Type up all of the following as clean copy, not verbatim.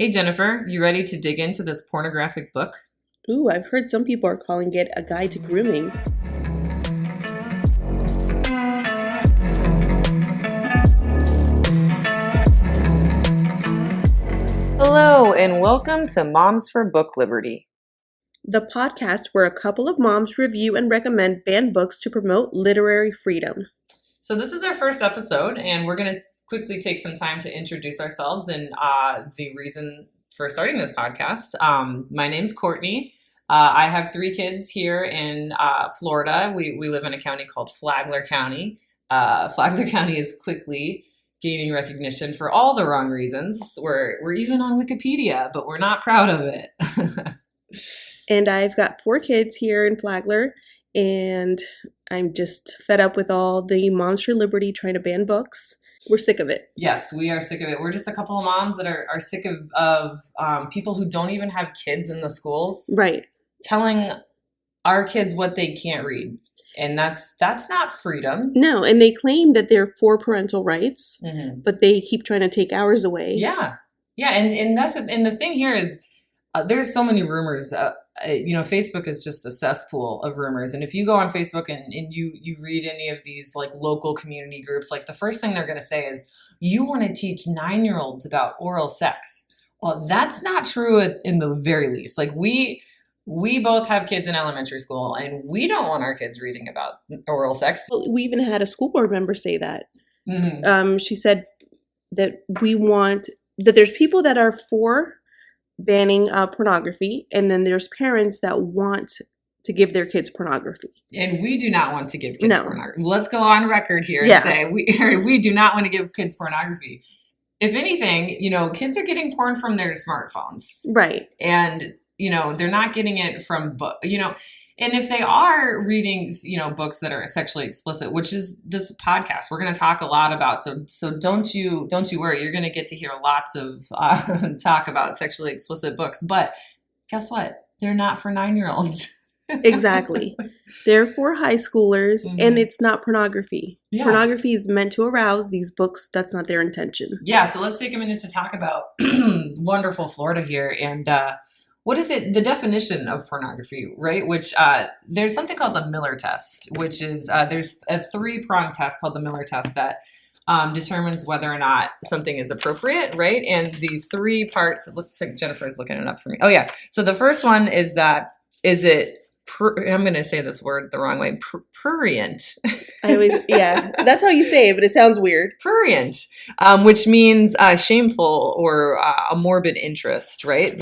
Hey Jennifer, you ready to dig into this pornographic book? Ooh, I've heard some people are calling it a guide to grooming. Hello, and welcome to Moms for Book Liberty. The podcast where a couple of moms review and recommend banned books to promote literary freedom. So, this is our first episode, and we're going to quickly take some time to introduce ourselves and the reason for starting this podcast. My name's Courtney. I have 3 kids here in Florida. We live in a county called Flagler County. Flagler County is quickly gaining recognition for all the wrong reasons. We're even on Wikipedia, but we're not proud of it. And I've got 4 kids here in Flagler, and I'm just fed up with all the Moms for Liberty trying to ban books. We're sick of it. Yes, we are sick of it. We're just a couple of moms that are sick of people who don't even have kids in the schools Right. telling our kids what they can't read. And that's not freedom. No, and they claim that they're for parental rights, Mm-hmm. but they keep trying to take ours away. Yeah. Yeah, and the thing here is there's so many rumors. Facebook is just a cesspool of rumors. And if you go on Facebook and you read any of these like local community groups, like the first thing they're going to say is, you want to teach 9-year-olds about oral sex. Well, that's not true in the very least. Like we both have kids in elementary school, and we don't want our kids reading about oral sex. We even had a school board member say that. Mm-hmm. She said that that there's people that are for banning pornography, and then there's parents that want to give their kids pornography. And we do not want to give kids No. pornography. Let's go on record here and Yeah. say we do not want to give kids pornography. If anything, kids are getting porn from their smartphones. Right. And, they're not getting it from and if they are reading, books that are sexually explicit, which is this podcast, we're going to talk a lot about. So don't you worry. You're going to get to hear lots of talk about sexually explicit books. But guess what? They're not for 9-year-olds. Exactly. They're for high schoolers, Mhm. and it's not pornography. Yeah. Pornography is meant to arouse. These books, that's not their intention. Yeah, so let's take a minute to talk about wonderful Florida here. And what is it? The definition of pornography, right? Which there's something called the Miller test, which is there's a 3-pronged test called the Miller test that determines whether or not something is appropriate, right? And the 3 parts, it looks like Jennifer's looking it up for me. Oh, yeah. So the first one is I'm going to say this word the wrong way, prurient. That's how you say it, but it sounds weird. Prurient, which means shameful or a morbid interest, right?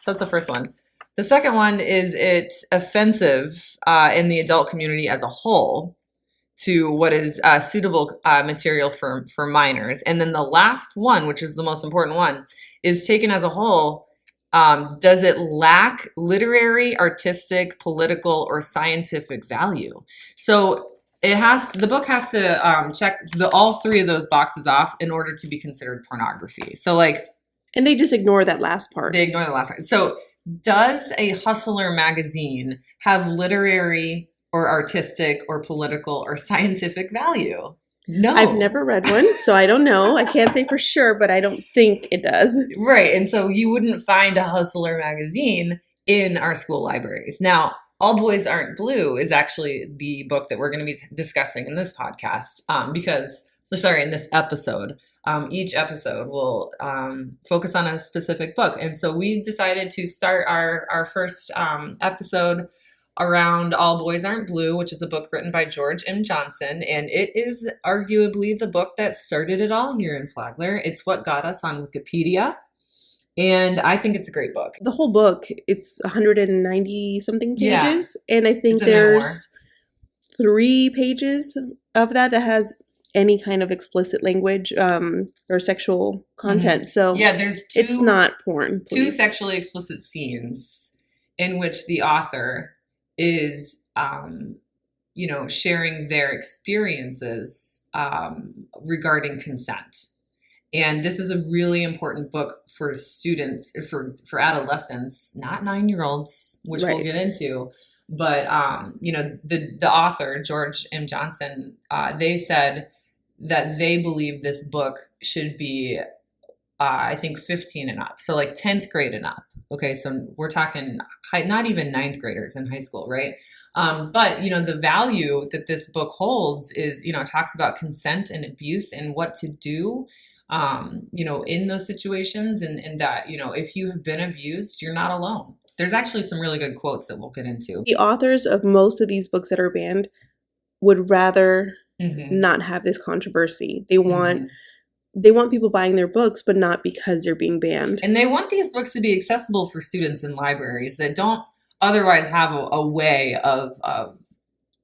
So that's the first one. The second one is it offensive in the adult community as a whole to what is suitable material for minors. And then the last one, which is the most important one, is taken as a whole. Does it lack literary, artistic, political, or scientific value? So the book has to check all 3 of those boxes off in order to be considered pornography. So and they just ignore that last part. They ignore the last part. So does a Hustler magazine have literary or artistic or political or scientific value? No. I've never read one, so I don't know. I can't say for sure, but I don't think it does. Right. And so you wouldn't find a Hustler magazine in our school libraries. Now, All Boys Aren't Blue is actually the book that we're going to be discussing in this podcast in this episode. Each episode will focus on a specific book. And so we decided to start our first episode around All Boys Aren't Blue, which is a book written by George M. Johnson. And it is arguably the book that started it all here in Flagler. It's what got us on Wikipedia. And I think it's a great book. The whole book, it's 190 something pages. Yeah. And I think It's a memoir. there's 3 pages of that has any kind of explicit language or sexual content. Mm-hmm. So yeah, there's 2, it's not porn. 2 sexually explicit scenes in which the author is, sharing their experiences regarding consent. And this is a really important book for students, for adolescents, not 9-year-olds, which Right. we'll get into. But, the author, George M. Johnson, they said that they believe this book should be I think 15 and up. So like 10th grade and up. Okay, so we're talking not even ninth graders in high school, right? But the value that this book holds is, it talks about consent and abuse and what to do, in those situations, and that, if you have been abused, you're not alone. There's actually some really good quotes that we'll get into. The authors of most of these books that are banned would rather Mm-hmm. not have this controversy. They want people buying their books, but not because they're being banned. And they want these books to be accessible for students in libraries that don't otherwise have a way of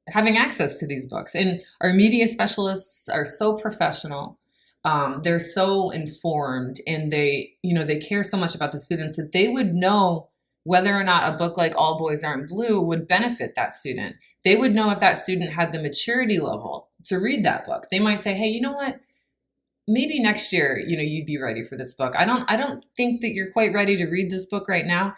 having access to these books. And our media specialists are so professional. They're so informed, and they care so much about the students that they would know whether or not a book like All Boys Aren't Blue would benefit that student. They would know if that student had the maturity level to read that book. They might say, hey, you know what? Maybe next year, you'd be ready for this book. I don't think that you're quite ready to read this book right now.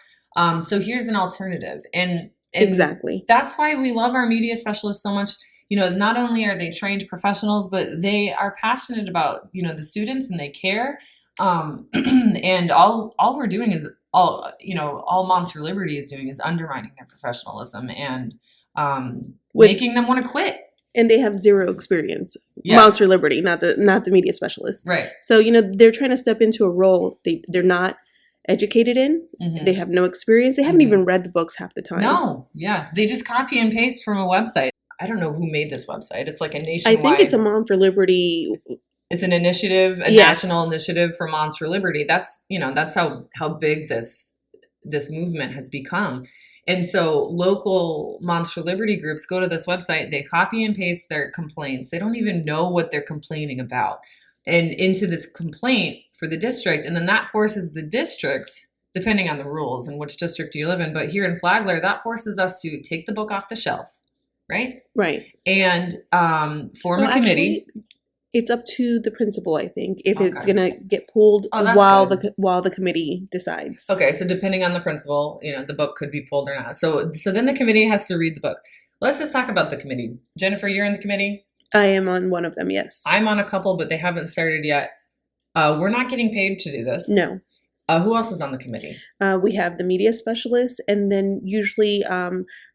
So here's an alternative. And Exactly. That's why we love our media specialists so much. Not only are they trained professionals, but they are passionate about, the students, and they care. And all we're doing is all Moms for Liberty is doing is undermining their professionalism and making them want to quit. And they have zero experience. Yeah. Moms for Liberty, not the media specialist. Right. So, they're trying to step into a role they're not educated in. Mm-hmm. They have no experience. They haven't even read the books half the time. No. Yeah. They just copy and paste from a website. I don't know who made this website. It's like a nationwide. I think it's a Mom for Liberty. It's an initiative, a national initiative for Moms for Liberty. That's how big this movement has become. And so local Moms for Liberty groups go to this website, they copy and paste their complaints. They don't even know what they're complaining about, and into this complaint for the district. And then that forces the districts, depending on the rules and which district you live in, but here in Flagler, that forces us to take the book off the shelf, right? Right. And form a committee. Actually, it's up to the principal, I think, if it's going to get pulled while the committee decides. Okay, so depending on the principal, the book could be pulled or not. So then the committee has to read the book. Let's just talk about the committee. Jennifer, you're in the committee? I am on one of them, yes. I'm on a couple, but they haven't started yet. We're not getting paid to do this. No. Who else is on the committee? We have the media specialist, and then usually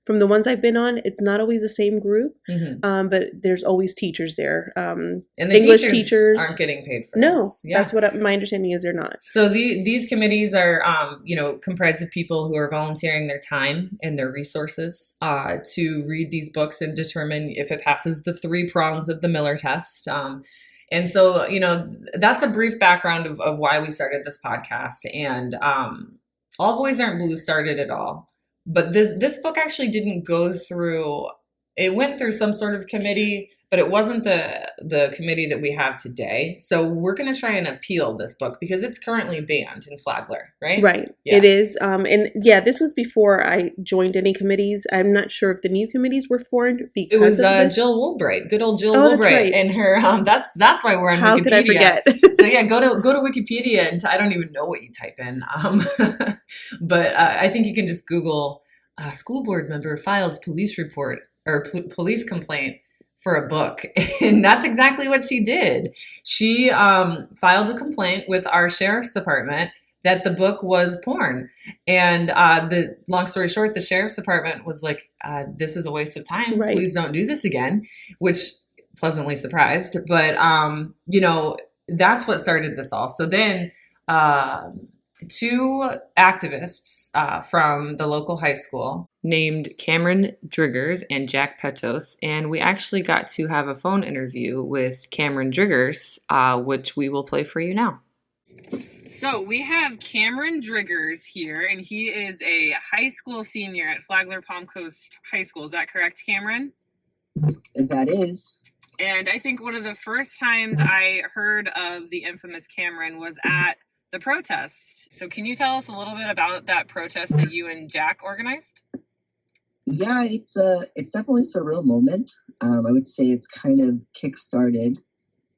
from the ones I've been on, it's not always the same group, but there's always teachers there. And the English teachers aren't getting paid for no, this. Yeah. That's what my understanding is. They're not. So these committees are, comprised of people who are volunteering their time and their resources to read these books and determine if it passes the 3 prongs of the Miller test. And so, that's a brief background of why we started this podcast. And All Boys Aren't Blue started it all. But this book actually didn't go through, it went through some sort of committee, but it wasn't the committee that we have today. So we're going to try and appeal this book because it's currently banned in Flagler, right? Right. Yeah. It is. This was before I joined any committees. I'm not sure if the new committees were formed because it was of this. Jill Woolbright, good old Jill Woolbright, right. And her. That's why we're on How Wikipedia. could I forget? So yeah, go to Wikipedia, and I don't even know what you type in, but I think you can just Google school board member files police report or police complaint for a book. And that's exactly what she did. She filed a complaint with our sheriff's department that the book was porn. And the long story short, the sheriff's department was like, this is a waste of time. Right. Please don't do this again, which pleasantly surprised. But, that's what started this all. So then 2 activists from the local high school named Cameron Driggers and Jack Petos, and we actually got to have a phone interview with Cameron Driggers, which we will play for you now. So we have Cameron Driggers here, and he is a high school senior at Flagler Palm Coast High School. Is that correct, Cameron? That is. And I think one of the first times I heard of the infamous Cameron was at the protest. So can you tell us a little bit about that protest that you and Jack organized? Yeah, it's definitely a surreal moment. I would say it's kind of kickstarted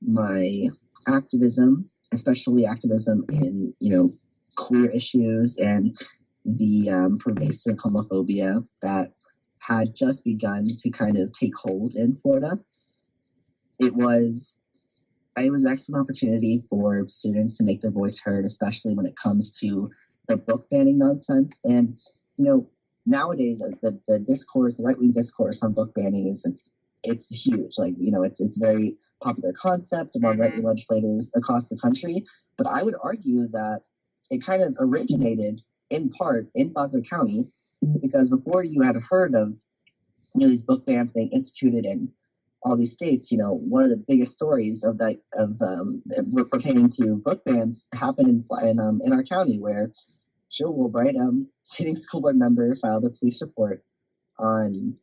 my activism, especially activism in, queer issues and the pervasive homophobia that had just begun to kind of take hold in Florida. It was it was an excellent opportunity for students to make their voice heard, especially when it comes to the book banning nonsense. And nowadays the discourse, the right wing discourse on book banning it's huge. Like it's a very popular concept among right wing legislators across the country. But I would argue that it kind of originated in part in Flagler County, because before you had heard of these book bans being instituted in all these states, one of the biggest stories of pertaining to book bans happened in our county, where Jill Wilbright, sitting school board member, filed a police report on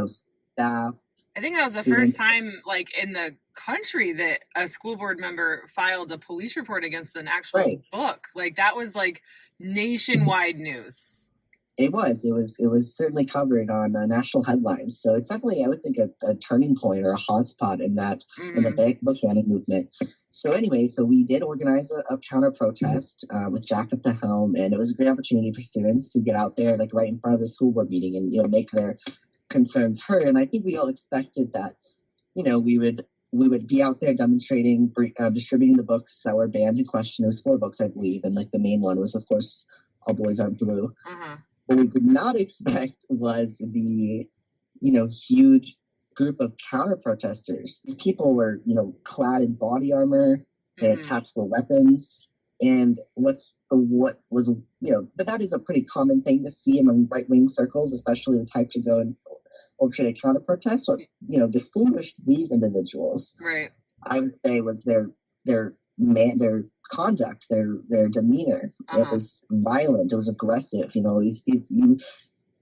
staff. I think that was the first time, like, in the country that a school board member filed a police report against an actual book. Like, that was like nationwide news. It was certainly covered on national headlines. So it's definitely, I would think, a turning point or a hotspot in the book banning movement. So anyway, we did organize a counter protest with Jack at the helm, and it was a great opportunity for students to get out there, like right in front of the school board meeting, and make their concerns heard. And I think we all expected that, we would be out there demonstrating, distributing the books that were banned in question. It was 4 books, I believe, and like the main one was, of course, All Boys Are Blue. What we did not expect was the, huge group of counter protesters. These people were, clad in body armor, they had tactical weapons, and but that is a pretty common thing to see among right wing circles, especially the type to go and orchestrate a counter protest. What distinguished these individuals, right? I would say was their conduct, their demeanor. It was violent. It was aggressive.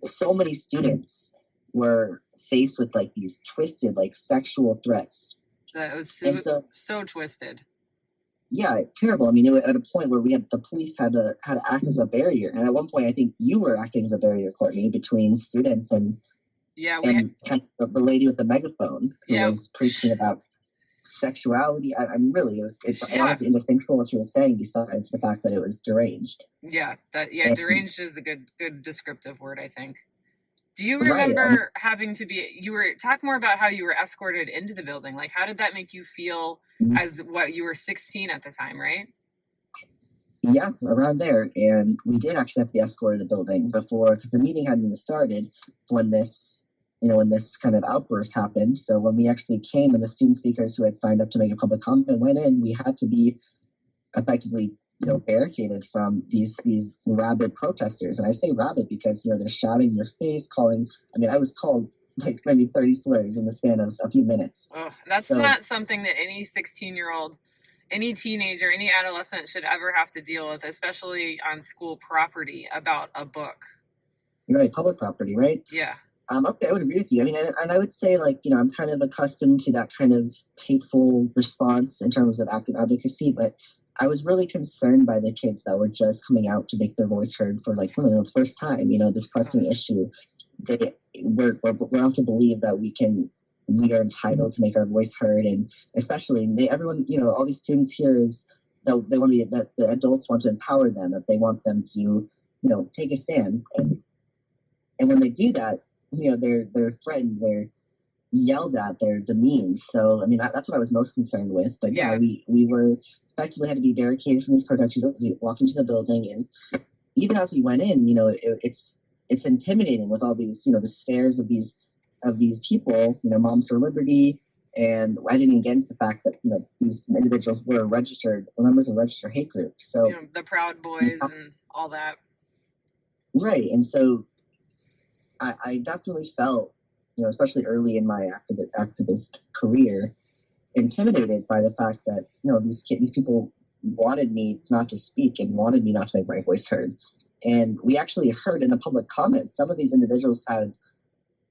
So many students were faced with like these twisted, like sexual threats. That was so twisted. Yeah, terrible. I mean, it was at a point where the police had to act as a barrier, and at one point, I think you were acting as a barrier, Courtney, between students and kind of the lady with the megaphone who was preaching about sexuality. Really, it's honestly indistinguishable what she was saying, besides the fact that it was deranged. Deranged is a good descriptive word, I think. Do you remember having to be? Talk more about how you were escorted into the building. Like, how did that make you feel? As what, you were 16 at the time, right? Yeah, around there, and we did actually have to be escorted to the building before, because the meeting hadn't even started when this kind of outburst happened. So when we actually came, and the student speakers who had signed up to make a public comment went in, we had to be effectively, barricaded from these rabid protesters. And I say rabid because, they're shouting in your face, calling. I mean, I was called like maybe 30 slurs in the span of a few minutes. Oh, that's not something that any 16-year-old, any teenager, any adolescent should ever have to deal with, especially on school property about a book. Right, public property, right? Yeah. Okay, I would agree with you. I mean, and I would say, like, I'm kind of accustomed to that kind of hateful response in terms of active advocacy, but I was really concerned by the kids that were just coming out to make their voice heard for, like, the first time, this pressing issue. We're out to believe that we are entitled to make our voice heard, and especially everyone, all these students here is that they want to be, that the adults want to empower them, that they want them to, take a stand, and when they do that, they're threatened, they're yelled at, they're demeaned. So, I mean, that's what I was most concerned with. But we were effectively had to be barricaded from these protesters as we walked into the building, and even as we went in, it's intimidating with all these, the stares of these people, Moms for Liberty, and I didn't even get into the fact that these individuals were members of a registered hate group. So the Proud Boys and all that. Right, and so I definitely felt, especially early in my activist career, intimidated by the fact that these people wanted me not to speak and wanted me not to make my voice heard. And we actually heard in the public comments, some of these individuals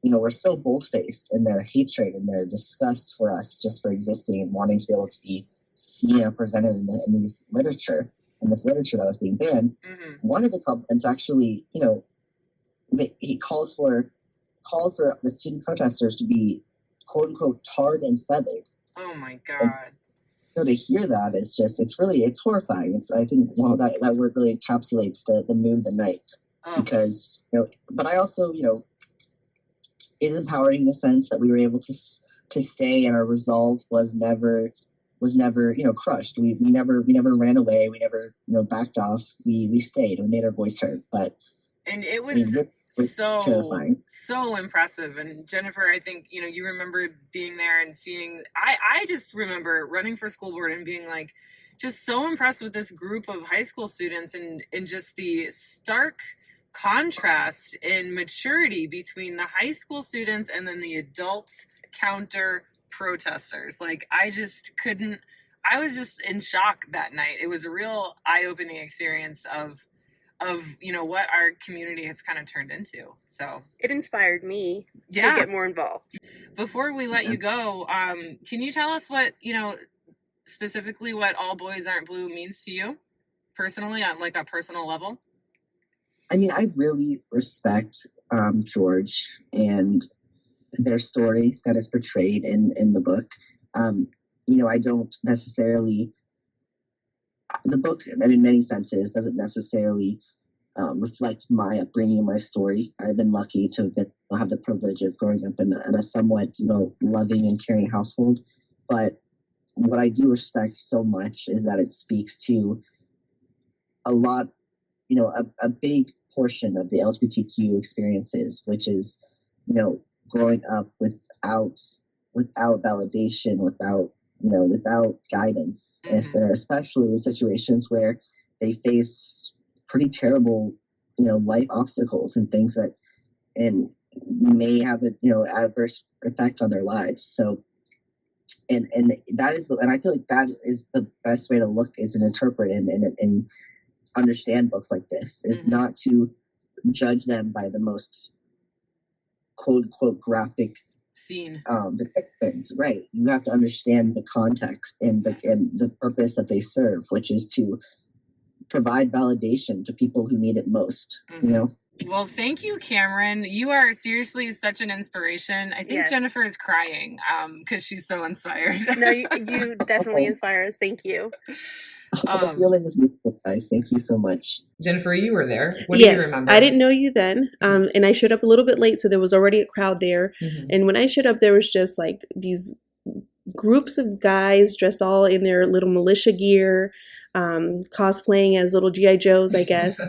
were so bold-faced in their hatred and their disgust for us just for existing and wanting to be able to be seen and presented in this literature that was being banned. One of the comments actually, he called for the student protesters to be quote unquote tarred and feathered. Oh my God. So to hear that, it's horrifying. I think that word really encapsulates the mood of the night. Because but I also it is empowering in the sense that we were able to stay, and our resolve was never was never, crushed. We never ran away. We never, backed off. We stayed. We made our voice heard. But And it I mean, was it's terrifying. so impressive. And Jennifer, I think, you remember being there and seeing, I just remember running for school board and being like, just so impressed with this group of high school students and just the stark contrast in maturity between the high school students and then the adult counter protesters. Like, I was just in shock that night. It was a real eye-opening experience of what our community has kind of turned into. So It inspired me to Yeah. get more involved. before we let you go, can you tell us what, specifically what All Boys Aren't Blue means to you personally on like a personal level? I mean, I really respect George and their story that is portrayed in the book. I don't necessarily. The book, in many senses, doesn't necessarily reflect my upbringing, my story. I've been lucky to have the privilege of growing up in a somewhat, loving and caring household. But what I do respect so much is that it speaks to a lot, a big portion of the LGBTQ experiences, which is, growing up without validation, without guidance, especially in situations where they face pretty terrible, life obstacles and things that may have adverse effect on their lives. So, and that is, and I feel like that is the best way to look is and interpret and understand books like this, is not to judge them by the most quote unquote graphic Scene. depictions. Right, you have to understand the context and the purpose that they serve, which is to provide validation to people who need it most. Well, thank you, Cameron. You are seriously such an inspiration. I think Yes. Jennifer is crying because she's so inspired. No, you definitely inspire us. Thank you. The feeling is beautiful, guys. Thank you so much. Jennifer, you were there. What do you Yes, remember? I didn't know you then, and I showed up a little bit late, so there was already a crowd there. Mhm. And when I showed up, there was just like these groups of guys dressed all in their little militia gear, cosplaying as little GI Joes, I guess,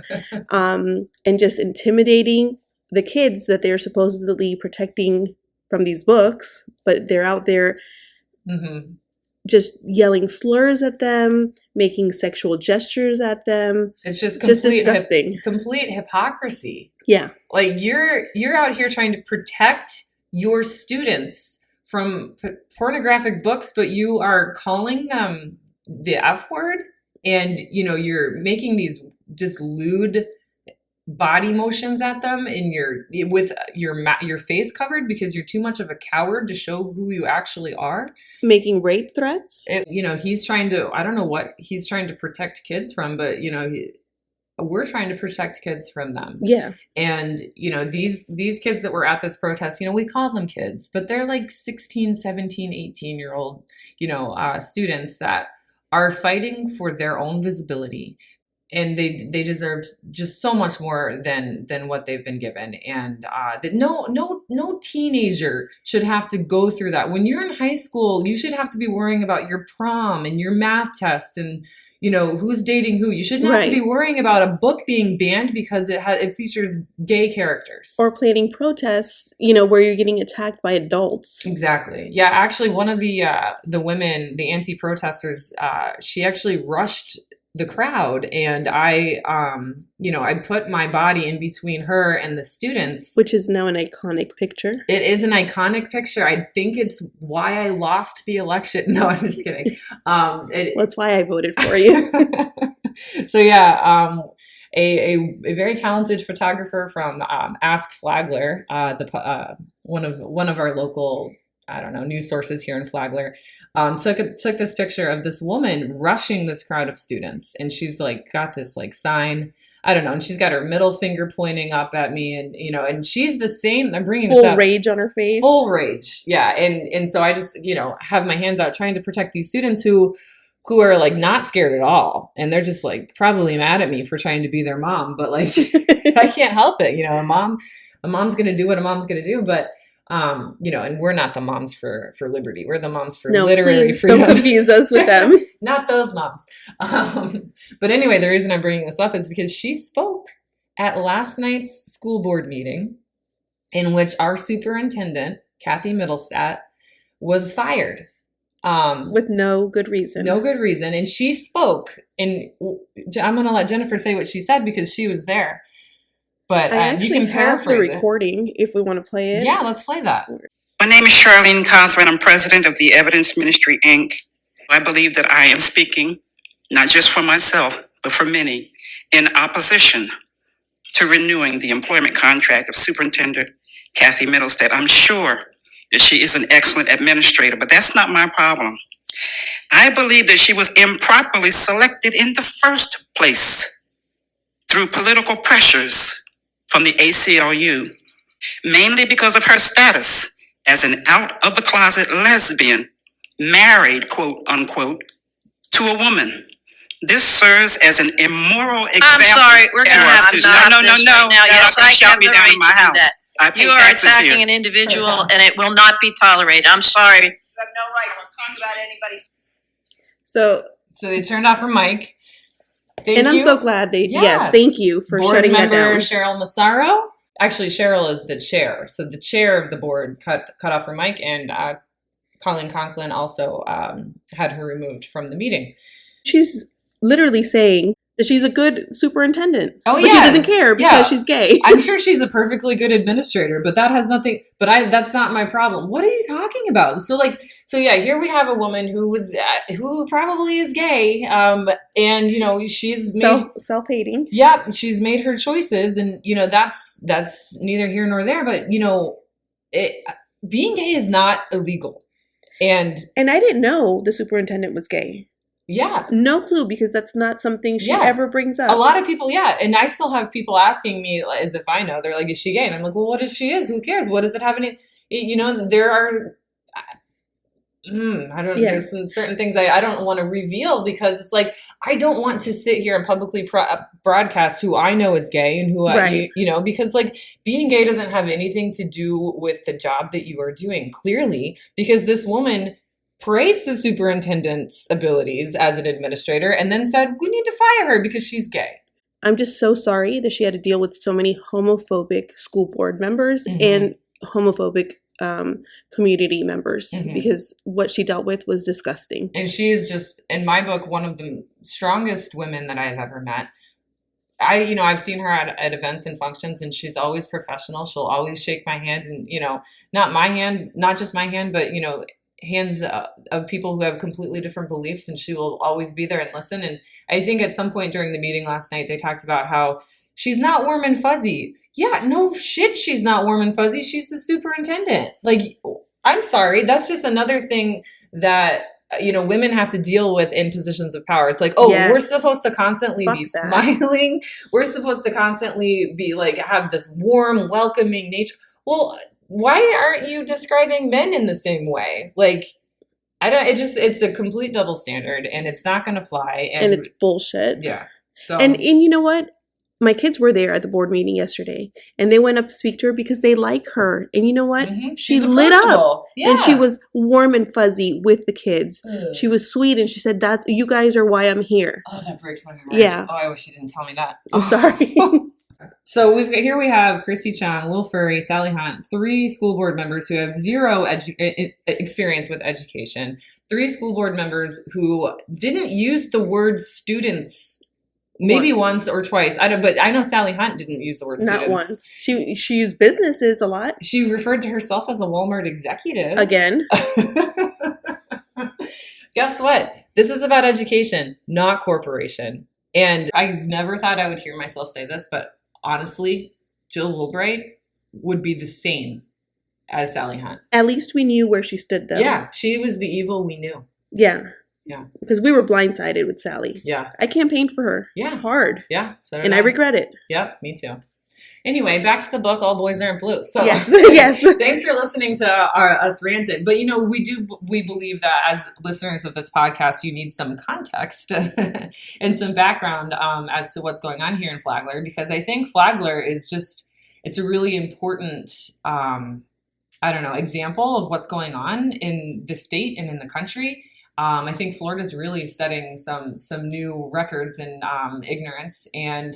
and just intimidating the kids that they're supposedly protecting from these books, but they're out there Mhm. just yelling slurs at them, making sexual gestures at them. It's just Just complete disgusting. complete hypocrisy. Yeah. Like you're out here trying to protect your students from pornographic books, but you are calling them the F word, and you're making these just lewd body motions at them with your face covered because you're too much of a coward to show who you actually are. Making rape threats. He's trying to, I don't know what he's trying to protect kids from, but we're trying to protect kids from them. Yeah. And these kids that were at this protest, we call them kids, but they're like 16, 17, 18-year-old students that are fighting for their own visibility. And they deserved just so much more than what they've been given, and that no teenager should have to go through that. When you're in high school, you should have to be worrying about your prom and your math test and who's dating who. You shouldn't have to be Right. worrying about a book being banned because it features gay characters. Or planning protests, where you're getting attacked by adults. Exactly. Yeah, actually, one of the women, the anti-protesters, she actually rushed the crowd, and I put my body in between her and the students. Which is now an iconic picture. It is an iconic picture. I think it's why I lost the election. No, I'm just kidding. That's why I voted for you. So yeah, a very talented photographer from Ask Flagler, one of our local, I don't know, news sources here in Flagler, took this picture of this woman rushing this crowd of students, and she's like got this like sign, I don't know, and she's got her middle finger pointing up at me, and and she's the same. I'm bringing this Full up. rage on her face. Full rage, yeah, and so I just have my hands out trying to protect these students who are like not scared at all, and they're just like probably mad at me for trying to be their mom, but like I can't help it, a mom's gonna do what a mom's gonna do, but And we're not the moms for liberty. We're the moms for No, literary please freedom. don't confuse us with them. Not those moms. But anyway, the reason I'm bringing this up is because she spoke at last night's school board meeting, in which our superintendent, Kathy Middlestat, was fired. With no good reason. No good reason. And she spoke, and I'm going to let Jennifer say what she said because she was there. But I actually you can have the paraphrase it. recording if we want to play it. Yeah, let's play that. My name is Charlene Cosman. I'm president of the Evidence Ministry, Inc. I believe that I am speaking, not just for myself, but for many, in opposition to renewing the employment contract of Superintendent Kathy Middlestat. I'm sure that she is an excellent administrator, but that's not my problem. I believe that she was improperly selected in the first place through political pressures from the ACLU, mainly because of her status as an out-of-the-closet lesbian, married, quote unquote, to a woman. This serves as an immoral example. I'm sorry, we're going to have to stop No, this right now. Yes, I shout have me the down right in my to do house. that. I pay You are taxes attacking here. an individual, and it will not be tolerated. I'm sorry. You have no right to speak about anybody's. So they turned off her mic. Thank and I'm you. so glad they Yeah. yes, thank you for Board shutting that member down. Cheryl Massaro. Actually, Cheryl is the chair. So the chair of the board cut off her mic, and Colleen Conklin also had her removed from the meeting. She's literally saying that she's a good superintendent. Oh, but yeah. she doesn't care because Yeah. she's gay. I'm sure she's a perfectly good administrator, but that has nothing. But that's not my problem. What are you talking about? So yeah, here we have a woman who probably is gay, and she's made self-hating. Yep, she's made her choices, and that's neither here nor there. But being gay is not illegal, and I didn't know the superintendent was gay. yeah, No clue, because that's not something she Yeah. ever brings up. a lot of people, yeah, and I still have people asking me as if I know. They're like, "Is she gay?" And I'm like, "Well, what if she is? Who cares? What does it have any?" There are. I don't. Yeah. There's some certain things I don't want to reveal because it's like I don't want to sit here and publicly broadcast who I know is gay and who Right. because being gay doesn't have anything to do with the job that you are doing. Clearly, because this woman praised the superintendent's abilities as an administrator and then said we need to fire her because she's gay. I'm just so sorry that she had to deal with so many homophobic school board members Mhm. and homophobic community members, Mhm. because what she dealt with was disgusting. And she is just, in my book, one of the strongest women that I've ever met. I've seen her at events and functions, and she's always professional. She'll always shake my hand, and not my hand, not just my hand, but hands of people who have completely different beliefs, and she will always be there and listen. And I think at some point during the meeting last night, they talked about how she's not warm and fuzzy. Yeah, no shit, she's not warm and fuzzy. She's the superintendent. I'm sorry, that's just another thing that women have to deal with in positions of power. It's like, oh, Yes. we're supposed to constantly Fuck be that. smiling. We're supposed to constantly be have this warm, welcoming nature. Well, why aren't you describing men in the same way? It's a complete double standard, and it's not going to fly. And it's bullshit. yeah. So And you know what? My kids were there at the board meeting yesterday, and they went up to speak to her because they like her. And you know what? Mhm. She She's lit up, approachable. and she Yeah. was warm and fuzzy with the kids. Ugh. She was sweet, and she said, "That's you guys are why I'm here." Oh, that breaks my heart. Yeah. Oh, I wish you didn't tell me that. I'm sorry. So we have Christy Chung, Will Furry, Sally Hunt, 3 school board members who have zero experience with education, 3 school board members who didn't use the word students maybe once or twice. But I know Sally Hunt didn't use the word Not students. once. She used businesses a lot. She referred to herself as a Walmart executive. Again. Guess what? This is about education, not corporation. And I never thought I would hear myself say this, but honestly, Jill Wilbright would be the same as Sally Hunt. At least we knew where she stood, though. Yeah, she was the evil we knew. Yeah. Yeah. Because we were blindsided with Sally. Yeah, I campaigned for her. Yeah. Hard. yeah. So did And I regret it. Yep, me too. Anyway, back to the book, All Boys Aren't Blue. So Yes. Yes. Thanks for listening to us ranted. But we believe that as listeners of this podcast, you need some context and some background as to what's going on here in Flagler, because I think Flagler is it's a really important I don't know, example of what's going on in the state and in the country. I think Florida's really setting some new records in ignorance, and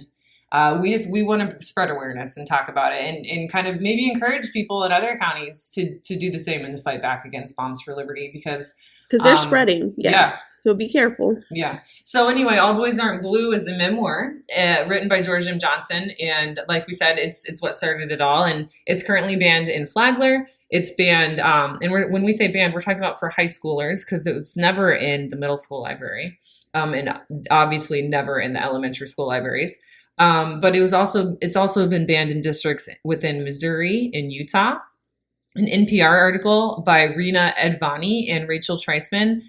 we want to spread awareness and talk about it, and kind of maybe encourage people in other counties to do the same and to fight back against Moms for Liberty, because they're spreading. Yeah. So be careful. Yeah. So anyway, All Boys Aren't Blue is a memoir written by George M. Johnson. And like we said, it's what started it all. And it's currently banned in Flagler. It's banned, and when we say banned, we're talking about for high schoolers, because it's never in the middle school library, and obviously never in the elementary school libraries. But it's also been banned in districts within Missouri and Utah. An NPR article by Rena Advani and Rachel Treisman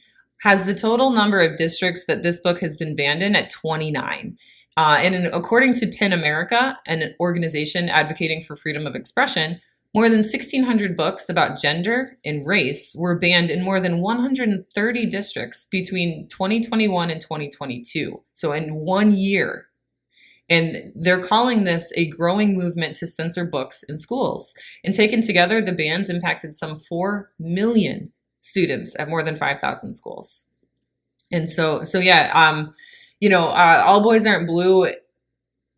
has the total number of districts that this book has been banned in at 29. And according to PEN America, an organization advocating for freedom of expression, more than 1,600 books about gender and race were banned in more than 130 districts between 2021 and 2022. So in 1 year. And they're calling this a growing movement to censor books in schools. And taken together, the bans impacted some 4 million students at more than 5,000 schools. And so yeah, All Boys Aren't Blue.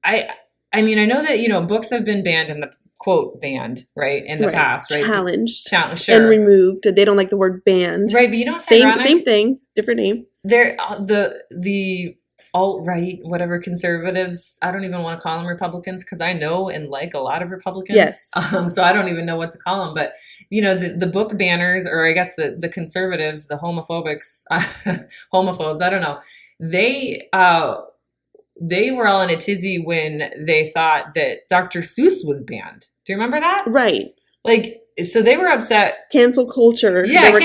I mean, I know that, books have been banned in the quote banned, right, in the past, right? Challenged. Sure. And removed. They don't like the word banned. Right, but you know what's same ironic? Same thing, different name. They're the alt-right, whatever conservatives, I don't even want to call them Republicans, because I know and like a lot of Republicans. Yes. So I don't even know what to call them. But, the book banners, or I guess the conservatives, the homophobes, I don't know. They were all in a tizzy when they thought that Dr. Seuss was banned. Do you remember that? Right. So they were upset. Cancel culture. Yeah, we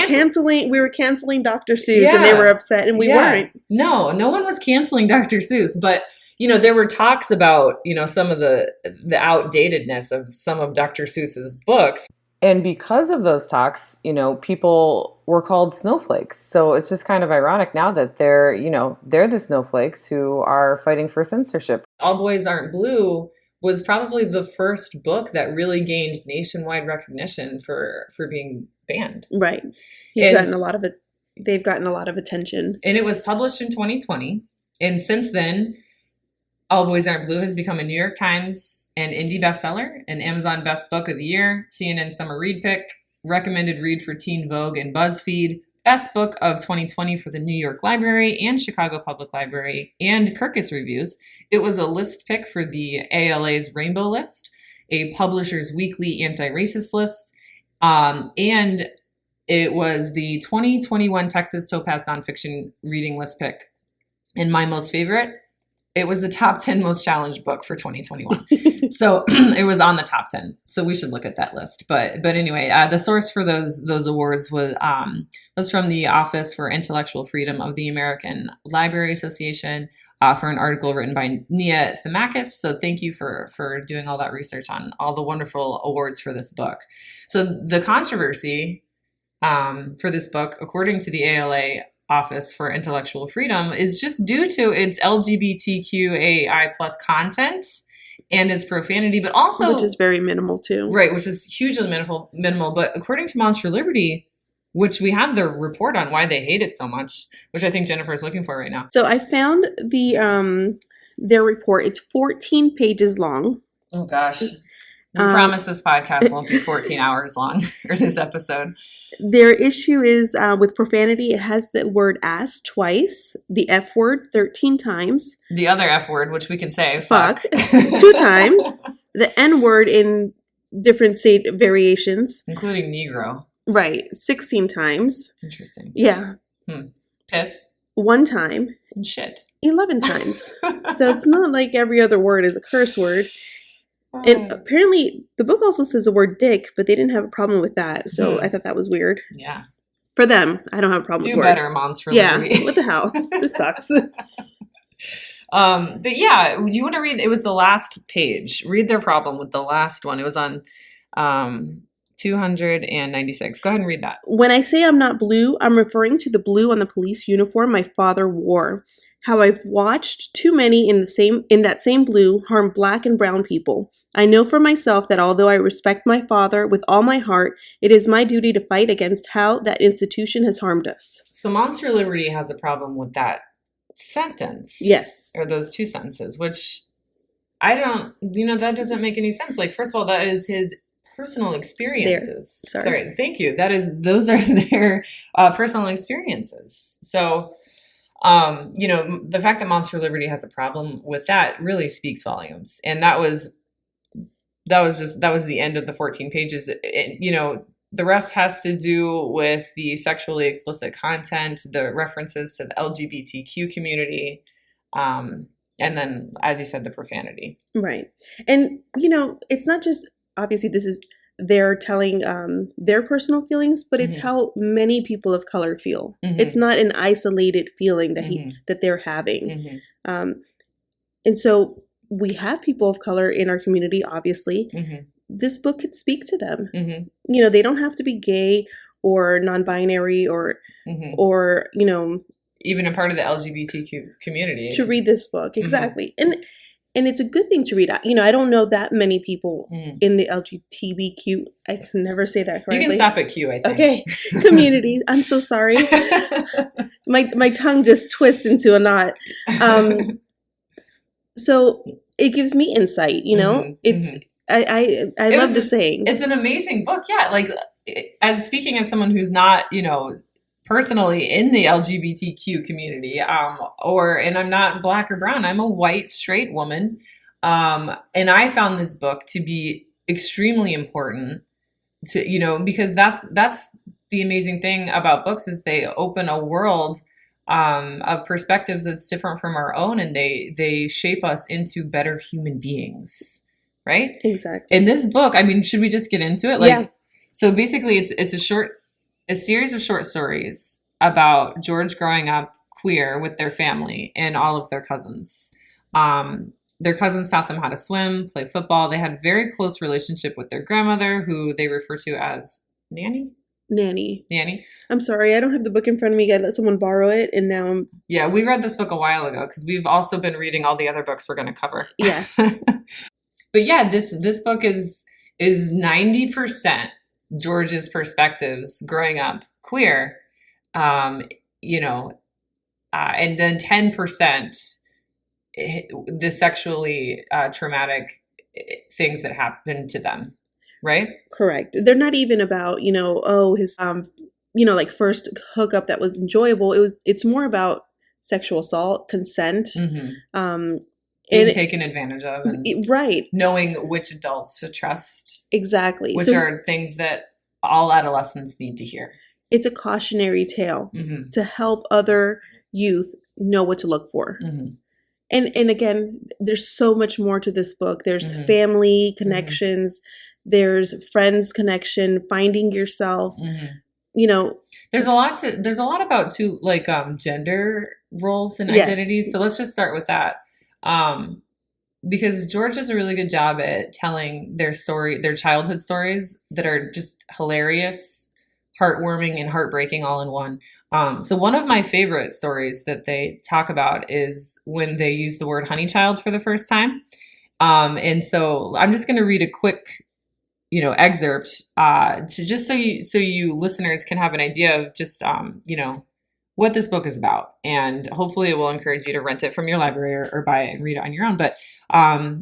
were canceling Dr. Seuss, and they were upset, and we weren't. No one was canceling Dr. Seuss, but there were talks about, some of the outdatedness of some of Dr. Seuss's books. And because of those talks, people were called snowflakes. So it's just kind of ironic now that they're the snowflakes who are fighting for censorship. All Boys Aren't Blue was probably the first book that really gained nationwide recognition for being banned. Right. They've gotten a lot of attention. And it was published in 2020. And since then, All Boys Aren't Blue has become a New York Times and indie bestseller, an Amazon Best Book of the Year, CNN Summer Read Pick, recommended read for Teen Vogue and BuzzFeed, Best Book of 2020 for the New York Library and Chicago Public Library, and Kirkus Reviews. It was a list pick for the ALA's Rainbow List, a Publishers Weekly anti-racist list, and it was the 2021 Texas Topaz Nonfiction Reading List pick. And my most favorite, it was the top 10 most challenged book for 2021. So it was on the top 10. So we should look at that list. But anyway, the source for those awards was from the Office for Intellectual Freedom of the American Library Association, for an article written by Nia Thamakis. So thank you for doing all that research on all the wonderful awards for this book. So the controversy for this book, according to the ALA Office for Intellectual Freedom, is just due to its LGBTQAI plus content and its profanity, but also, which is very minimal too. Right, which is hugely minimal. But according to Moms for Liberty, which we have their report on why they hate it so much, which I think Jennifer is looking for right now. So I found their report. It's 14 pages long. Oh gosh. We promise this podcast won't be 14 hours long, or this episode. Their issue is with profanity. It has the word ass twice, the F word 13 times. The other F word, which we can say, fuck 2 times. The N word in different state variations. Including Negro. Right, 16 times. Interesting. Yeah. Piss. 1 time. And shit. 11 times. So it's not like every other word is a curse word. And apparently, the book also says the word dick, but they didn't have a problem with that. So I thought that was weird. Yeah. For them, I don't have a problem with Do word. better, Moms for Liberty. Yeah, what the hell? This sucks. But yeah, you want to read, it was the last page. Read their problem with the last one. It was on 296. Go ahead and read that. When I say I'm not blue, I'm referring to the blue on the police uniform my father wore. how I've watched too many in that same blue harm black and brown people. I know for myself that although I respect my father with all my heart, it is my duty to fight against how that institution has harmed us. So Moms for Liberty has a problem with that sentence. Yes. Or those two sentences, which I don't, that doesn't make any sense. Like, first of all, that is his personal experiences. Sorry. Thank you. Those are their personal experiences. So, the fact that Moms for Liberty has a problem with that really speaks volumes. And that was the end of the 14 pages. The rest has to do with the sexually explicit content, the references to the LGBTQ community, and then, as you said, the profanity. Right. And, it's not just, obviously, this is they're telling their personal feelings, but it's how many people of color feel. It's not an isolated feeling that they're having. And so we have people of color in our community, obviously. This book could speak to them. They don't have to be gay or non-binary or even a part of the LGBTQ community to read this book. Exactly. And it's a good thing to read. I don't know that many people in the LGBTQ. I can never say that correctly. You can stop at Q, I think. Okay. Community. I'm so sorry. My tongue just twists into a knot. So it gives me insight, It's I love the saying. It's an amazing book. Yeah. Like, speaking as someone who's not, personally in the LGBTQ community, and I'm not black or brown, I'm a white straight woman. And I found this book to be extremely important to, because that's the amazing thing about books is they open a world of perspectives that's different from our own, and they shape us into better human beings. Right? Exactly. In this book, should we just get into it? Yeah. So basically it's a series of short stories about George growing up queer with their family and all of their cousins. Their cousins taught them how to swim, play football. They had a very close relationship with their grandmother, who they refer to as Nanny. I'm sorry, I don't have the book in front of me. I let someone borrow it, and now Yeah, we read this book a while ago because we've also been reading all the other books we're going to cover. Yes. But yeah, this book is 90% George's perspectives growing up queer, and then 10% the sexually traumatic things that happened to them, right? Correct. They're not even about, his like first hookup that was enjoyable. It's more about sexual assault, consent, Being taken advantage of, and right, knowing which adults to trust. Exactly. Which are things that all adolescents need to hear. It's a cautionary tale to help other youth know what to look for. And again, there's so much more to this book. There's family connections, there's friends connection, finding yourself. There's a lot about too, like gender roles and identities. So let's just start with that. Because George does a really good job at telling their childhood stories that are just hilarious, heartwarming, and heartbreaking all in one. So one of my favorite stories that they talk about is when they use the word honey child for the first time. And so I'm just going to read a quick, excerpt, to just so you listeners can have an idea of just, what this book is about. And hopefully it will encourage you to rent it from your library or buy it and read it on your own. But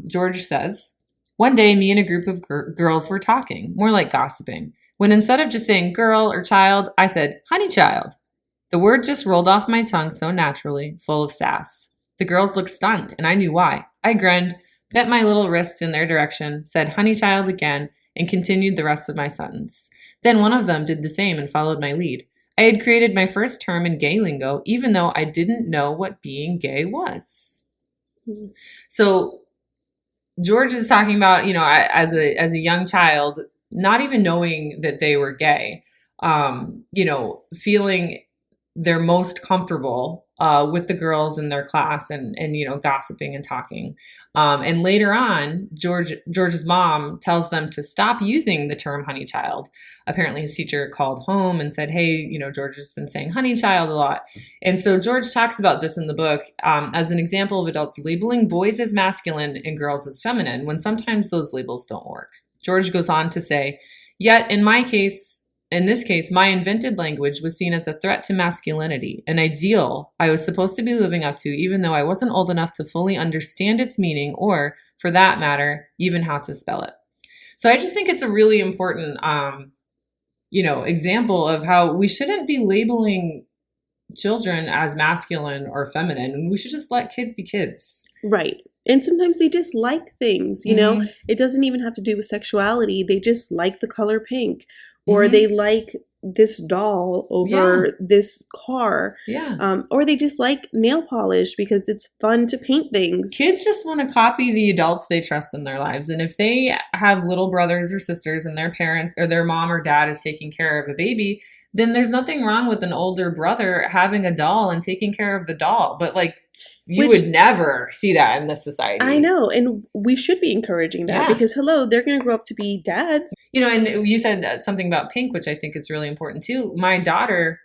George says, one day me and a group of girls were talking, more like gossiping, when instead of just saying girl or child, I said honey child. The word just rolled off my tongue so naturally, full of sass. The girls looked stunned, and I knew why. I grinned, bent my little wrist in their direction, said honey child again, and continued the rest of my sentence. Then one of them did the same and followed my lead. I had created my first term in gay lingo, even though I didn't know what being gay was. So George is talking about, as a young child, not even knowing that they were gay, feeling their most comfortable with the girls in their class and gossiping and talking. And later on, George's mom tells them to stop using the term honey child. Apparently his teacher called home and said, hey, George has been saying honey child a lot. And so George talks about this in the book as an example of adults labeling boys as masculine and girls as feminine when sometimes those labels don't work. George goes on to say, yet in this case, my invented language was seen as a threat to masculinity, an ideal I was supposed to be living up to, even though I wasn't old enough to fully understand its meaning or, for that matter, even how to spell it. So I just think it's a really important, example of how we shouldn't be labeling children as masculine or feminine, and we should just let kids be kids. Right. And sometimes they just like things, Mhm. It doesn't even have to do with sexuality. They just like the color pink, or they like this doll over this car, Yeah. or they just like nail polish because it's fun to paint things. Kids just want to copy the adults they trust in their lives. And if they have little brothers or sisters and their parents or their mom or dad is taking care of a baby, then there's nothing wrong with an older brother having a doll and taking care of the doll. But you Which- would never see that in this society. I know, and we should be encouraging that Yeah. because hello, they're going to grow up to be dads. And you said something about pink, which I think is really important too. My daughter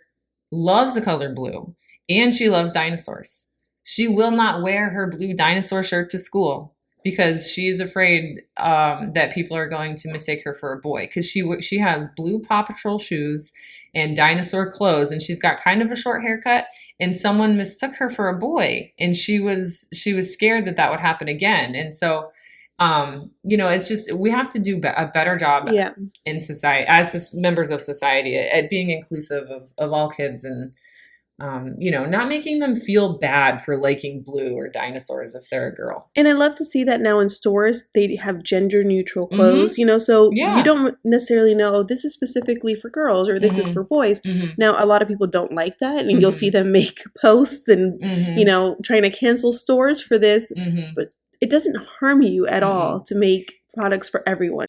loves the color blue and she loves dinosaurs. She will not wear her blue dinosaur shirt to school because she's afraid that people are going to mistake her for a boy because she has blue Paw Patrol shoes and dinosaur clothes, and she's got kind of a short haircut, and someone mistook her for a boy, and she was scared that would happen again. And so it's just we have to do a better job Yeah. in society as members of society at being inclusive of all kids and not making them feel bad for liking blue or dinosaurs if they're a girl. And I love to see that now in stores, they have gender neutral clothes, so Yeah. you don't necessarily know, oh, this is specifically for girls or this is Mhm. for boys. Mhm. Now, a lot of people don't like that, and you'll Mhm. see them make posts and, Mhm. trying to cancel stores for this. Mhm. But it doesn't harm you at Mhm. all to make products for everyone.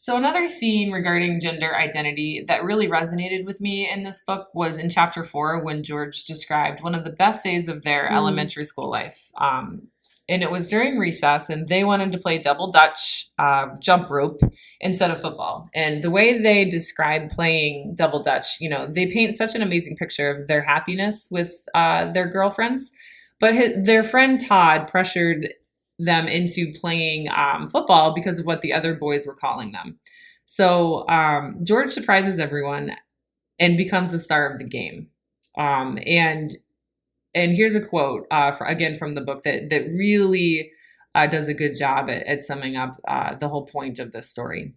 So another scene regarding gender identity that really resonated with me in this book was in chapter 4 when George described one of the best days of their elementary school life. And it was during recess, and they wanted to play double dutch jump rope instead of football. And the way they describe playing double dutch, they paint such an amazing picture of their happiness with their girlfriends. But their friend Todd pressured them into playing football because of what the other boys were calling them. So George surprises everyone and becomes the star of the game. And here's a quote again from the book that really does a good job at summing up the whole point of this story.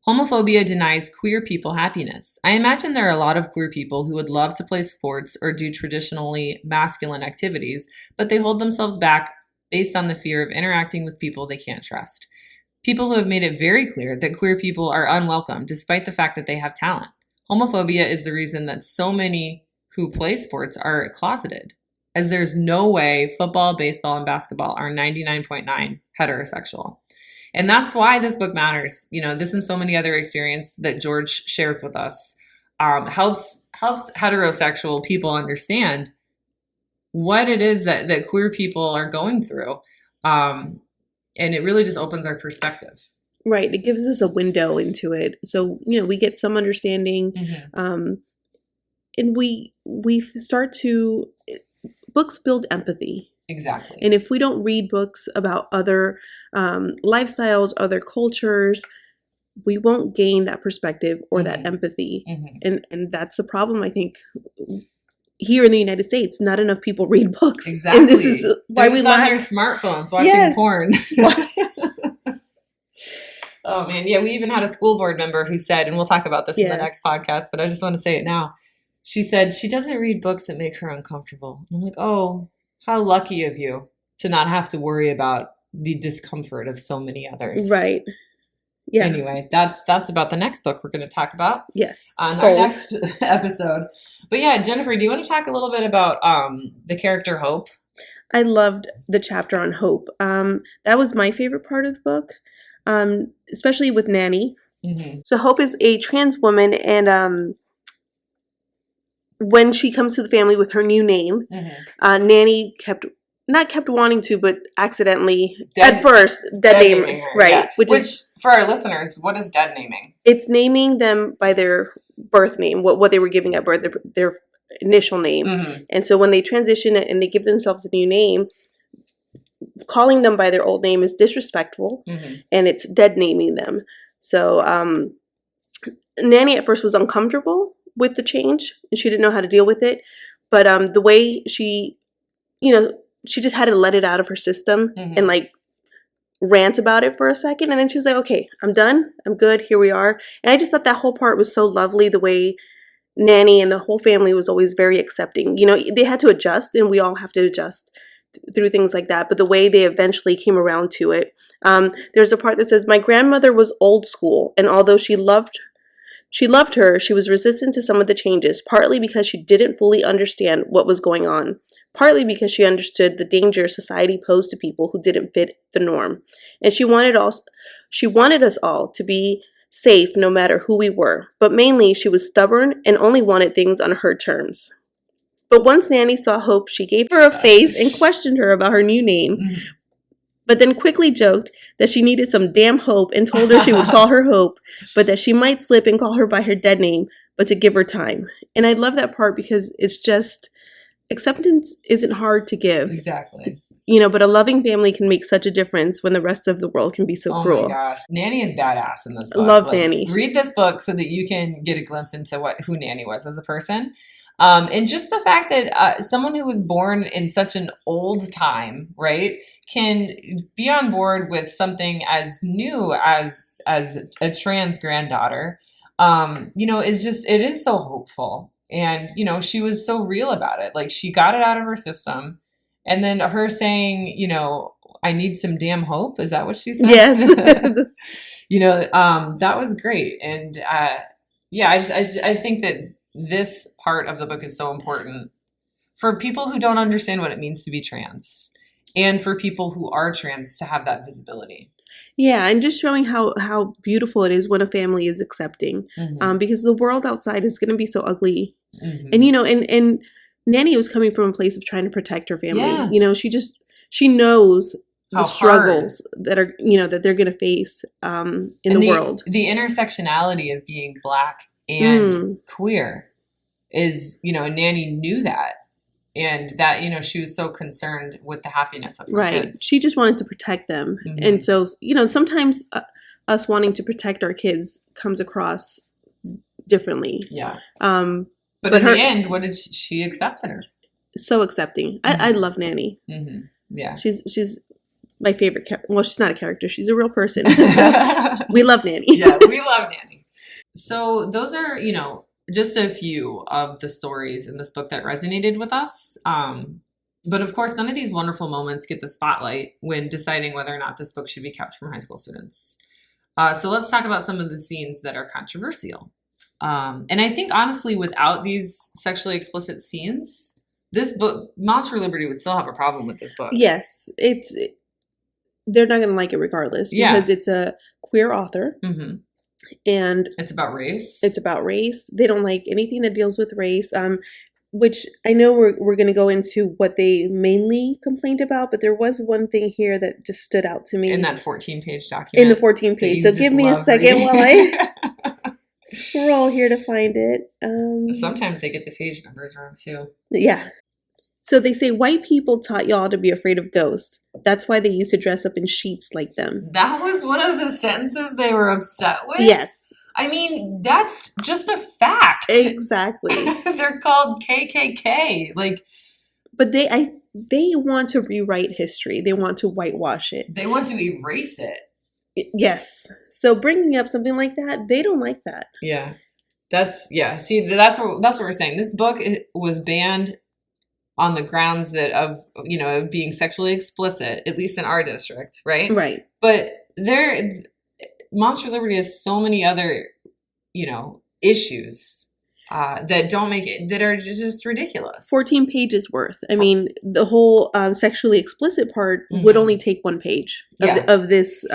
Homophobia denies queer people happiness. I imagine there are a lot of queer people who would love to play sports or do traditionally masculine activities, but they hold themselves back based on the fear of interacting with people they can't trust. People who have made it very clear that queer people are unwelcome despite the fact that they have talent. Homophobia is the reason that so many who play sports are closeted, as there's no way football, baseball, and basketball are 99.9 heterosexual. And that's why this book matters. This and so many other experiences that George shares with us helps heterosexual people understand what it is that queer people are going through. And it really just opens our perspective. Right. It gives us a window into it. So, we get some understanding. And we start to, books build empathy. Exactly. And if we don't read books about other lifestyles, other cultures, we won't gain that perspective or that empathy. And that's the problem, I think. Here in the United States, not enough people read books. Exactly. And this is why They're just on their smartphones watching porn. Oh man, yeah, we even had a school board member who said, and we'll talk about this in the next podcast, but I just want to say it now. She said she doesn't read books that make her uncomfortable. And I'm like, oh, how lucky of you to not have to worry about the discomfort of so many others. Right. Yeah. Anyway, that's about the next book we're going to talk about. Yes. On Sold. our next episode. But yeah, Jennifer, do you want to talk a little bit about the character Hope? I loved the chapter on Hope. That was my favorite part of the book, especially with Nanny. So Hope is a trans woman, and when she comes to the family with her new name, Mhm. Nanny not kept wanting to, but accidentally Dead- at first dead name, naming her, right? yeah. Which Which is for our listeners, what is dead naming? it's naming them by their birth name, what they were giving at birth, their initial name. Mhm. And so when they transition it and they give themselves a new name, calling them by their old name is disrespectful, Mhm. and it's dead naming them. So Nanny at first was uncomfortable with the change, and she didn't know how to deal with it. But the way she, she just had to let it out of her system Mhm. and like rant about it for a second, and then she was like, okay, I'm done, I'm good, here we are. And I just thought that whole part was so lovely, the way Nanny and the whole family was always very accepting. They had to adjust, and we all have to adjust through things like that, but the way they eventually came around to it. There's a part that says, my grandmother was old school, and although she loved her, she was resistant to some of the changes, partly because she didn't fully understand what was going on, partly because she understood the danger society posed to people who didn't fit the norm. And she wanted us all to be safe no matter who we were, but mainly she was stubborn and only wanted things on her terms. But once Nanny saw Hope, she gave her a face and questioned her about her new name, Mhm. but then quickly joked that she needed some damn hope and told her she would call her Hope, but that she might slip and call her by her dead name, but to give her time. And I love that part because it's just, acceptance isn't hard to give, Exactly. but a loving family can make such a difference when the rest of the world can be so Oh cruel. my gosh, Nanny is badass in this book. Love Nanny. Read this book so that you can get a glimpse into who Nanny was as a person, and just the fact that someone who was born in such an old time, right, can be on board with something as new as a trans granddaughter. It is so hopeful, and she was so real about it. Like, she got it out of her system. And then her saying, I need some damn hope. Is that what she said? Yes. That was great. And I think that this part of the book is so important for people who don't understand what it means to be trans, and for people who are trans to have that visibility. Yeah, and just showing how beautiful it is when a family is accepting, Mhm. because the world outside is going to be so ugly. Mhm. And Nanny was coming from a place of trying to protect her family. Yes. She knows How the struggles that are that they're going to face in And the world. the intersectionality of being Black and queer is, and Nanny knew that. And that, she was so concerned with the happiness of her Right. kids. She just wanted to protect them. Mhm. And so, sometimes us wanting to protect our kids comes across differently. Yeah. But in her- the end, what did she accepted her? So accepting. I love Nanny. Mm-hmm. Yeah. She's my favorite character. Well, she's not a character. She's a real person. We love Nanny. Yeah, we love Nanny. So those are, just a few of the stories in this book that resonated with us. But of course, none of these wonderful moments get the spotlight when deciding whether or not this book should be kept from high school students. So let's talk about some of the scenes that are controversial. And I think, honestly, without these sexually explicit scenes, this book, Moms for Liberty, would still have a problem with this book. Yes, they're not going to like it regardless because it's a queer author. Mm-hmm. And it's about race. It's about race. They don't like anything that deals with race, which I know we're going to go into what they mainly complained about, but there was one thing here that just stood out to me. In that 14-page document. In the 14-page. So give me a second while I scroll here to find it. Sometimes they get the page numbers wrong too. Yeah. So they say, white people taught y'all to be afraid of ghosts. That's why they used to dress up in sheets like them. That was one of the sentences they were upset with? Yes. I mean, that's just a fact. Exactly. They're called KKK. But they want to rewrite history. They want to whitewash it. They want to erase it. Yes. So bringing up something like that, they don't like that. Yeah. See, that's what we're saying. This book was banned on the grounds of being sexually explicit, at least in our district, right? Right. But Moms for Liberty has so many other, issues that don't make it, that are just ridiculous. 14 pages worth. I mean, the whole sexually explicit part would only take one page of this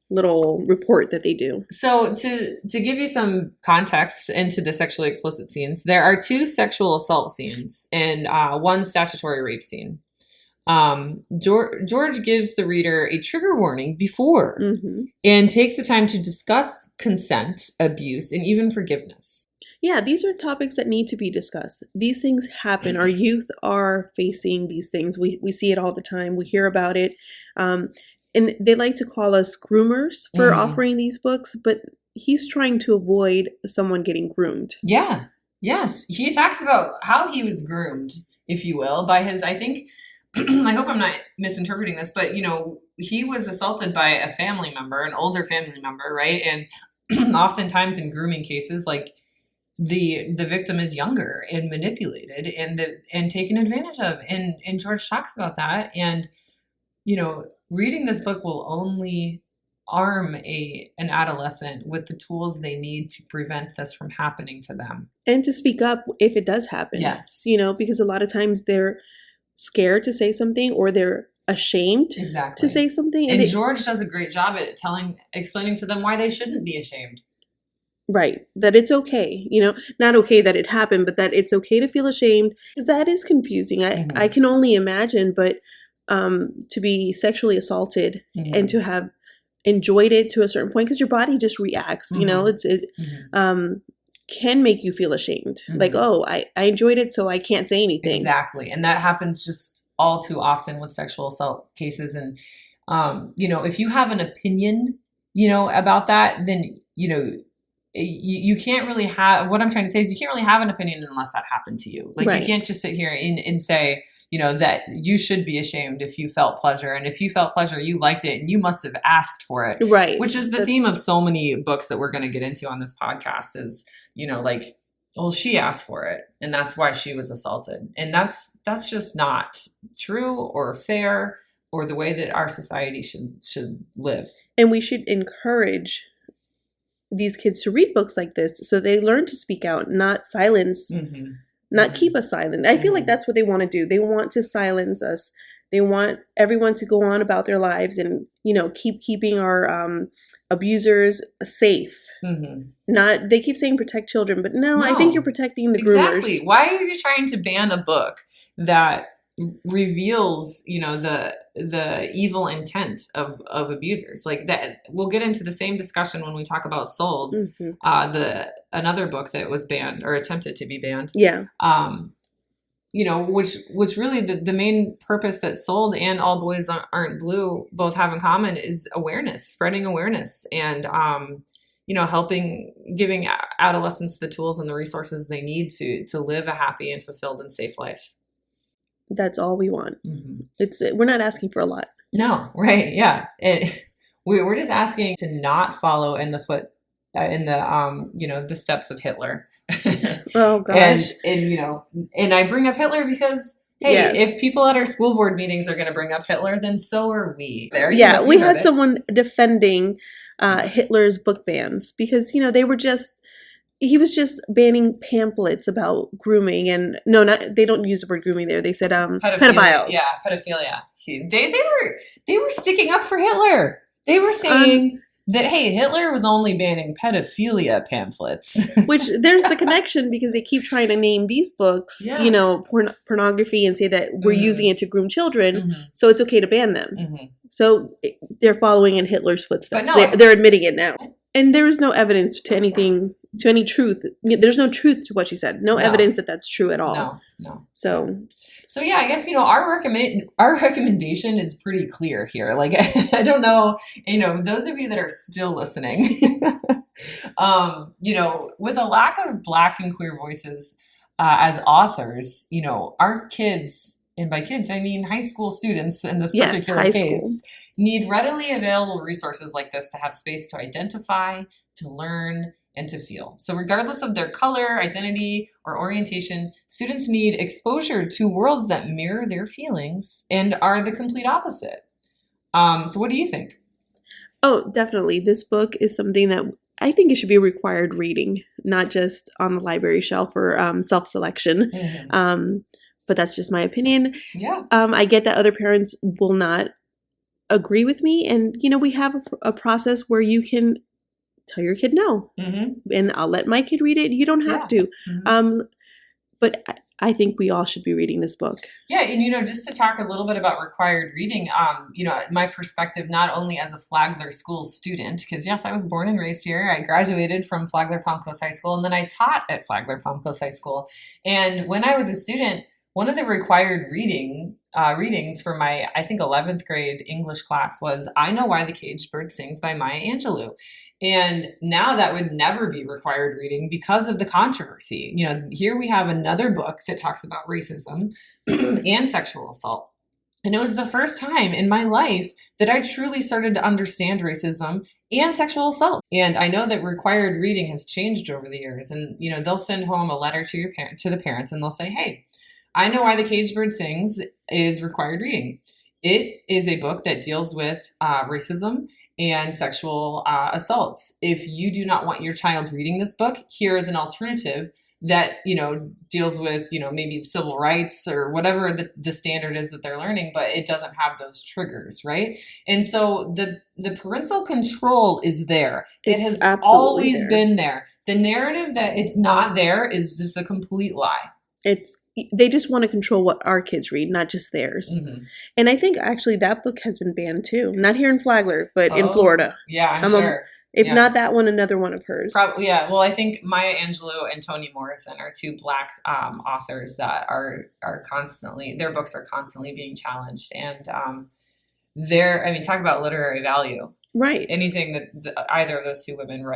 little report that they do. So to give you some context into the sexually explicit scenes, there are 2 sexual assault scenes and 1 statutory rape scene. George gives the reader a trigger warning before and takes the time to discuss consent, abuse, and even forgiveness. Yeah, these are topics that need to be discussed. These things happen. Our youth are facing these things. We see it all the time. We hear about it. And they like to call us groomers for offering these books, but he's trying to avoid someone getting groomed. Yeah. Yes. He talks about how he was groomed, if you will, by his, I think, I hope I'm not misinterpreting this, but, you know, he was assaulted by a family member, an older family member, right? And oftentimes in grooming cases, like, the victim is younger and manipulated and taken advantage of. And George talks about that. And, you know, reading this book will only arm an adolescent with the tools they need to prevent this from happening to them. And to speak up if it does happen. Yes. You know, because a lot of times they're scared to say something or they're ashamed Exactly. to say something. And George does a great job at explaining to them why they shouldn't be ashamed. Right. That it's okay. You know, not okay that it happened, but that it's okay to feel ashamed. Because that is confusing. I can only imagine, but to be sexually assaulted and to have enjoyed it to a certain point, because your body just reacts, you know, it can make you feel ashamed. Like, oh, I enjoyed it, so I can't say anything. Exactly. And that happens just all too often with sexual assault cases. And, you know, if you have an opinion, you know, about that, then, you know, you can't really have, what I'm trying to say is you can't really have an opinion unless that happened to you. Like, you can't just sit here and say, you know, that you should be ashamed if you felt pleasure. And if you felt pleasure, you liked it and you must have asked for it. Right. Which is the theme of so many books that we're going to get into on this podcast is, you know, like, well, she asked for it and that's why she was assaulted. And that's just not true or fair or the way that our society should live. And we should encourage these kids to read books like this so they learn to speak out, not silence, not keep us silent. I feel like that's what they want to do. They want to silence us. They want everyone to go on about their lives and, you know, keeping our abusers safe. Not, they keep saying protect children, but no, I think you're protecting the groomers. Exactly. Why are you trying to ban a book that reveals, you know, the evil intent of abusers? Like that, we'll get into the same discussion when we talk about Sold, another book that was banned or attempted to be banned. Yeah. You know, which really the main purpose that Sold and All Boys Aren't Blue both have in common is awareness, spreading awareness, and you know, giving adolescents the tools and the resources they need to live a happy and fulfilled and safe life. That's all we want. We're not asking for a lot. No, right? Yeah, we're just asking to not follow in the you know, the steps of Hitler. Oh gosh. And you know, and I bring up Hitler because hey, if people at our school board meetings are going to bring up Hitler, then so are we. There, yeah, we had someone defending Hitler's book bans because, you know, he was just banning pamphlets about grooming and they don't use the word grooming there. They said pedophiles. Yeah, pedophilia. They were sticking up for Hitler. They were saying that, hey, Hitler was only banning pedophilia pamphlets. Which there's the connection because they keep trying to name these books, you know, pornography and say that we're using it to groom children, so it's okay to ban them. So they're following in Hitler's footsteps. They're admitting it now. And there is no evidence to anything, to any truth. There's no truth to what she said. No evidence that that's true at all. No. So yeah, I guess, you know, our recommendation is pretty clear here. Like, I don't know, you know, those of you that are still listening, you know, with a lack of Black and queer voices as authors, you know, our kids, and by kids, I mean high school students in this particular case, need readily available resources like this to have space to identify, to learn, and to feel. So regardless of their color, identity, or orientation, students need exposure to worlds that mirror their feelings and are the complete opposite. So what do you think? Oh, definitely. This book is something that I think it should be required reading, not just on the library shelf or self-selection. But that's just my opinion. Yeah. I get that other parents will not agree with me. And, we have a process where you can tell your kid no. Mm-hmm. And I'll let my kid read it. You don't have to. Mm-hmm. But I think we all should be reading this book. Yeah, and just to talk a little bit about required reading, my perspective not only as a Flagler School student, because yes, I was born and raised here. I graduated from Flagler Palm Coast High School, and then I taught at Flagler Palm Coast High School. And when I was a student, one of the required readings for my, I think, 11th grade English class was I Know Why the Caged Bird Sings by Maya Angelou. And now that would never be required reading because of the controversy. Here we have another book that talks about racism and sexual assault. And it was the first time in my life that I truly started to understand racism and sexual assault. And I know that required reading has changed over the years. And, they'll send home a letter to the parents, and they'll say, hey, I Know Why the Caged Bird Sings is required reading. It is a book that deals with racism and sexual assaults. If you do not want your child reading this book, here is an alternative that, deals with, maybe civil rights or whatever the standard is that they're learning, but it doesn't have those triggers, right? And so the parental control is there. It has always been there. The narrative that it's not there is just a complete lie. They just want to control what our kids read, not just theirs. Mm-hmm. And I think actually that book has been banned too. Not here in Flagler, but in Florida. Yeah, I'm sure. If not that one, another one of hers. Probably, yeah. Well, I think Maya Angelou and Toni Morrison are two Black authors that are constantly, their books are constantly being challenged. And talk about literary value. Right. Anything that either of those two women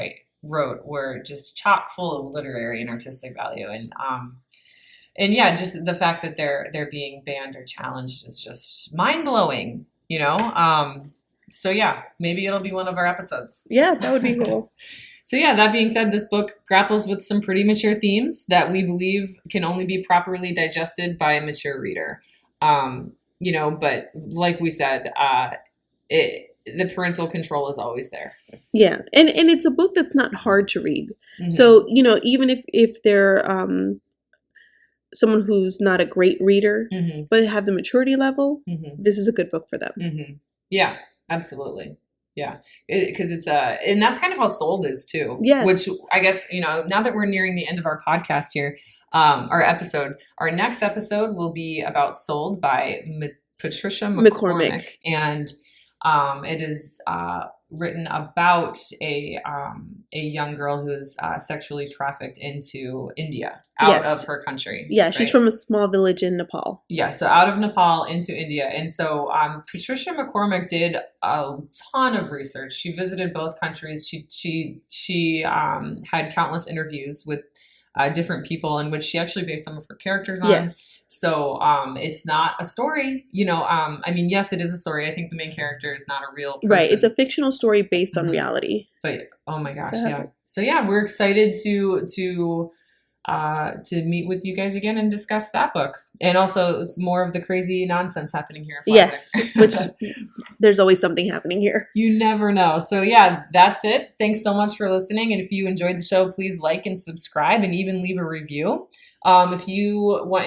wrote were just chock full of literary and artistic value. And yeah, just the fact that they're being banned or challenged is just mind-blowing, So yeah, maybe it'll be one of our episodes. Yeah, that would be cool. So yeah, that being said, this book grapples with some pretty mature themes that we believe can only be properly digested by a mature reader. But like we said, the parental control is always there. Yeah, and it's a book that's not hard to read. Mm-hmm. So, even if they're someone who's not a great reader, mm-hmm. but have the maturity level, mm-hmm. this is a good book for them. Mm-hmm. Yeah, absolutely. Yeah, because it's and that's kind of how Sold is too. Yes. Which I guess, now that we're nearing the end of our podcast here, our next episode will be about Sold by Patricia McCormick. And it is written about a young girl who is sexually trafficked into India, out of her country. Yeah, she's from a small village in Nepal. Yeah, so out of Nepal into India. And so Patricia McCormick did a ton of research. She visited both countries. She had countless interviews with different people in which she actually based some of her characters on. Yes. So it's not a story, yes, it is a story. I think the main character is not a real person. Right. It's a fictional story based on mm-hmm. reality. But oh my gosh, yeah. So yeah, we're excited to meet with you guys again and discuss that book. And also it's more of the crazy nonsense happening here. Yes, which there's always something happening here. You never know. So yeah, that's it. Thanks so much for listening. And if you enjoyed the show, please like and subscribe and even leave a review. If you want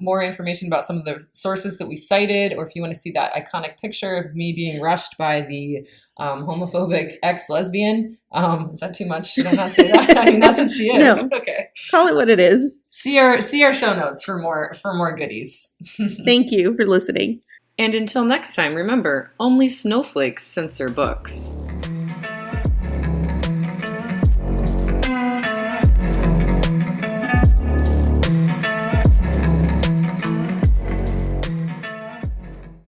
more information about some of the sources that we cited, or if you want to see that iconic picture of me being rushed by the homophobic ex-lesbian, is that too much? Should I not say that? That's what she is. No. Okay. Call it what it is. See our show notes for more goodies. Thank you for listening. And until next time, remember, only snowflakes censor books.